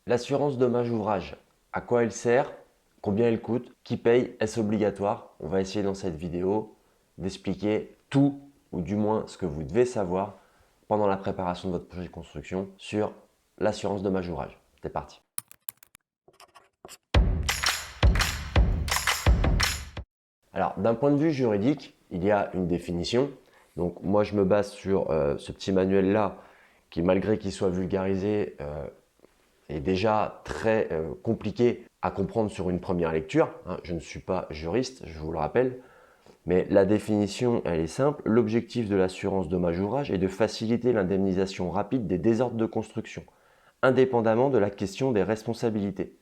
L'assurance dommage ouvrage, à quoi elle sert? Combien elle coûte? Qui paye? Est-ce obligatoire? On va essayer dans cette vidéo d'expliquer tout, ou du moins ce que vous devez savoir pendant la préparation de votre projet de construction sur l'assurance dommage ouvrage. C'est parti. Alors, d'un point de vue juridique, il y a une définition. Donc, moi, je me base sur ce petit manuel-là, qui, malgré qu'il soit vulgarisé, est déjà très compliqué à comprendre sur une première lecture. Je ne suis pas juriste, je vous le rappelle. Mais la définition, elle est simple. L'objectif de l'assurance dommage ouvrage est de faciliter l'indemnisation rapide des désordres de construction, indépendamment de la question des responsabilités.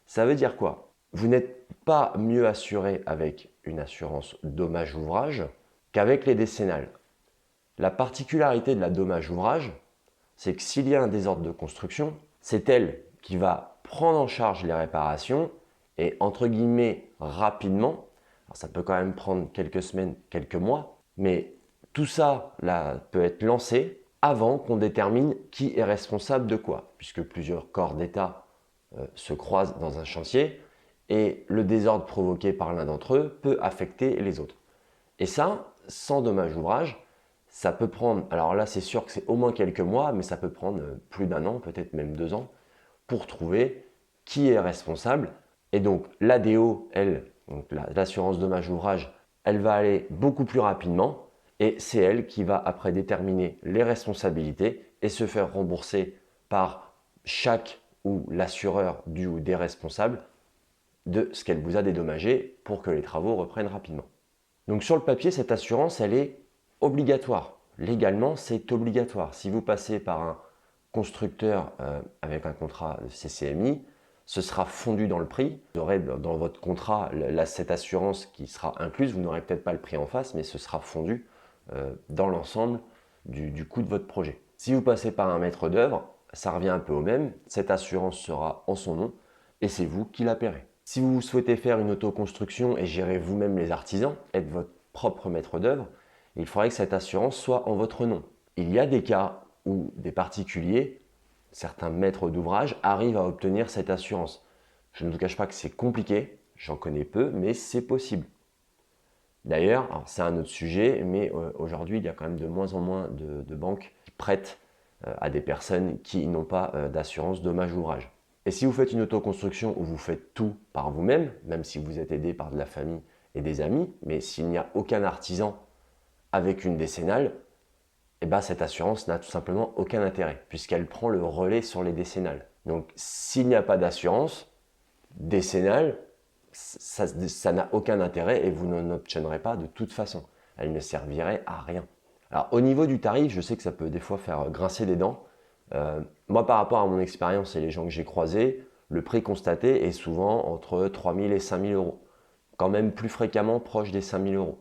Ça veut dire quoi? Vous n'êtes pas mieux assuré avec une assurance dommage ouvrage qu'avec les décennales. La particularité de la dommage ouvrage, c'est que s'il y a un désordre de construction, c'est elle qui va prendre en charge les réparations et entre guillemets rapidement. Alors ça peut quand même prendre quelques semaines, quelques mois, mais tout ça là, peut être lancé avant qu'on détermine qui est responsable de quoi, puisque plusieurs corps d'État se croisent dans un chantier et le désordre provoqué par l'un d'entre eux peut affecter les autres. Et ça, sans dommage ouvrage, ça peut prendre, alors là c'est sûr que c'est au moins quelques mois, mais ça peut prendre plus d'un an, peut-être même 2 ans, pour trouver qui est responsable. Et donc l'ADO, elle, donc l'assurance dommage ouvrage, elle va aller beaucoup plus rapidement et c'est elle qui va après déterminer les responsabilités et se faire rembourser par chaque ou l'assureur du ou des responsables de ce qu'elle vous a dédommagé pour que les travaux reprennent rapidement. Donc sur le papier, cette assurance, elle est obligatoire. Légalement, c'est obligatoire. Si vous passez par un constructeur avec un contrat de CCMI, ce sera fondu dans le prix. Vous aurez dans votre contrat cette assurance qui sera incluse. Vous n'aurez peut-être pas le prix en face, mais ce sera fondu dans l'ensemble du coût de votre projet. Si vous passez par un maître d'œuvre, ça revient un peu au même. Cette assurance sera en son nom et c'est vous qui la paierez. Si vous souhaitez faire une autoconstruction et gérer vous-même les artisans, être votre propre maître d'œuvre, il faudrait que cette assurance soit en votre nom. Il y a des cas où des particuliers, certains maîtres d'ouvrage, arrivent à obtenir cette assurance. Je ne vous cache pas que c'est compliqué, j'en connais peu, mais c'est possible. D'ailleurs, c'est un autre sujet, mais aujourd'hui, il y a quand même de moins en moins de banques qui prêtent à des personnes qui n'ont pas d'assurance dommage ouvrage. Et si vous faites une autoconstruction où vous faites tout par vous-même, même si vous êtes aidé par de la famille et des amis, mais s'il n'y a aucun artisan avec une décennale, eh ben cette assurance n'a tout simplement aucun intérêt, puisqu'elle prend le relais sur les décennales. Donc s'il n'y a pas d'assurance décennale, ça n'a aucun intérêt et vous n'en obtiendrez pas de toute façon. Elle ne servirait à rien. Alors au niveau du tarif, je sais que ça peut des fois faire grincer des dents. Moi, par rapport à mon expérience et les gens que j'ai croisés, le prix constaté est souvent entre 3 000 et 5 000 euros. Quand même plus fréquemment proche des 5 000 euros.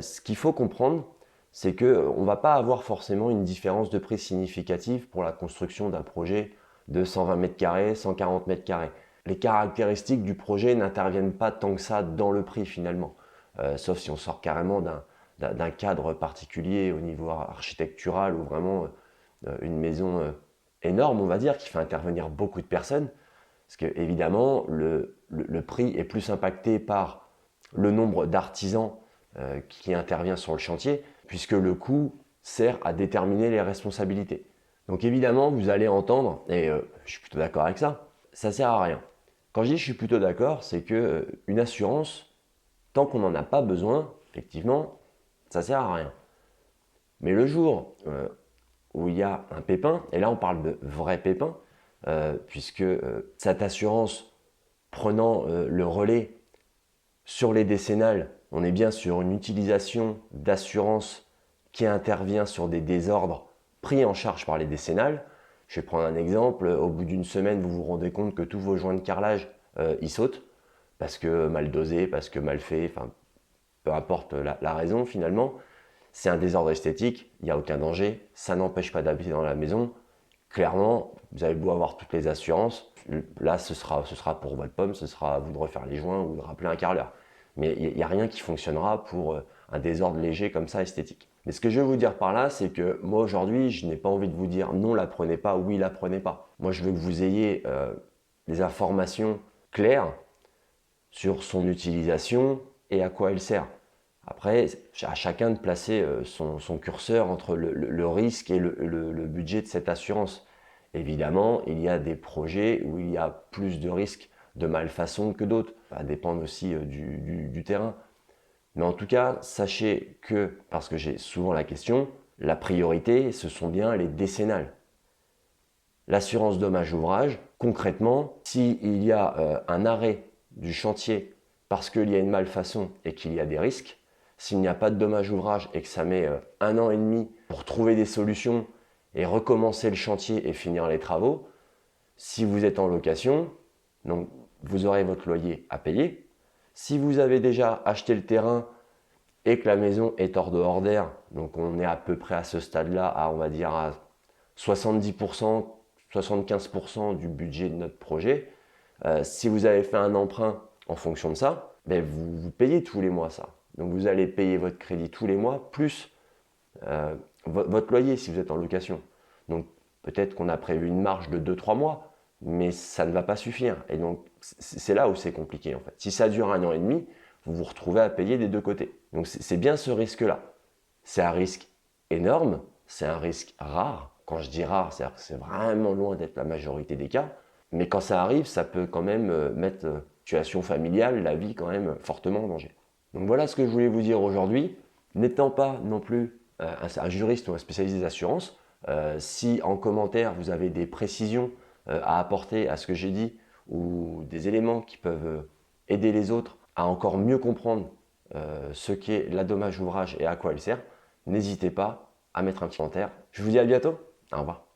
Ce qu'il faut comprendre, c'est qu'on ne va pas avoir forcément une différence de prix significative pour la construction d'un projet de 120 mètres carrés, 140 mètres carrés. Les caractéristiques du projet n'interviennent pas tant que ça dans le prix finalement, sauf si on sort carrément d'un cadre particulier au niveau architectural ou vraiment une maison énorme, on va dire, qui fait intervenir beaucoup de personnes. Parce que évidemment, le prix est plus impacté par le nombre d'artisans qui intervient sur le chantier, puisque le coût sert à déterminer les responsabilités. Donc évidemment, vous allez entendre, et je suis plutôt d'accord avec ça, ça sert à rien. Quand je dis je suis plutôt d'accord, c'est que une assurance, tant qu'on n'en a pas besoin, effectivement, ça sert à rien. Mais le jour où il y a un pépin, et là on parle de vrai pépin, puisque cette assurance prenant le relais sur les décennales, on est bien sur une utilisation d'assurance qui intervient sur des désordres pris en charge par les décennales. Je vais prendre un exemple, au bout d'une semaine, vous vous rendez compte que tous vos joints de carrelage, ils sautent, parce que mal dosé, parce que mal fait, enfin, peu importe la raison finalement. C'est un désordre esthétique, il n'y a aucun danger, ça n'empêche pas d'habiter dans la maison. Clairement, vous avez beau avoir toutes les assurances, là ce sera pour votre pomme, ce sera à vous de refaire les joints ou de rappeler un carreleur. Mais il n'y a rien qui fonctionnera pour un désordre léger comme ça esthétique. Mais ce que je veux vous dire par là, c'est que moi aujourd'hui, je n'ai pas envie de vous dire non, la prenez pas, oui, la prenez pas. Moi, je veux que vous ayez des informations claires sur son utilisation et à quoi elle sert. Après, à chacun de placer son curseur entre le risque et le budget de cette assurance. Évidemment, il y a des projets où il y a plus de risques de malfaçon que d'autres. Ça va dépendre aussi du terrain. Mais en tout cas, sachez que, parce que j'ai souvent la question, la priorité, ce sont bien les décennales. L'assurance dommage ouvrage, concrètement, s'il y a un arrêt du chantier parce qu'il y a une malfaçon et qu'il y a des risques, s'il n'y a pas de dommage ouvrage et que ça met 1 an et demi pour trouver des solutions et recommencer le chantier et finir les travaux, si vous êtes en location, donc vous aurez votre loyer à payer. Si vous avez déjà acheté le terrain et que la maison est hors de hors d'air, donc on est à peu près à ce stade-là, à on va dire à 70%, 75% du budget de notre projet. Si vous avez fait un emprunt en fonction de ça, ben vous payez tous les mois ça. Donc vous allez payer votre crédit tous les mois, plus votre loyer si vous êtes en location. Donc peut-être qu'on a prévu une marge de 2-3 mois, mais ça ne va pas suffire. Et donc c'est là où c'est compliqué en fait. Si ça dure 1 an et demi, vous vous retrouvez à payer des deux côtés. Donc c'est bien ce risque-là. C'est un risque énorme, c'est un risque rare. Quand je dis rare, c'est-à-dire que c'est vraiment loin d'être la majorité des cas. Mais quand ça arrive, ça peut quand même mettre situation familiale, la vie quand même fortement en danger. Donc voilà ce que je voulais vous dire aujourd'hui. N'étant pas non plus un juriste ou un spécialiste des assurances, si en commentaire vous avez des précisions à apporter à ce que j'ai dit ou des éléments qui peuvent aider les autres à encore mieux comprendre ce qu'est la dommage ouvrage et à quoi elle sert, n'hésitez pas à mettre un petit commentaire. Je vous dis à bientôt. Au revoir.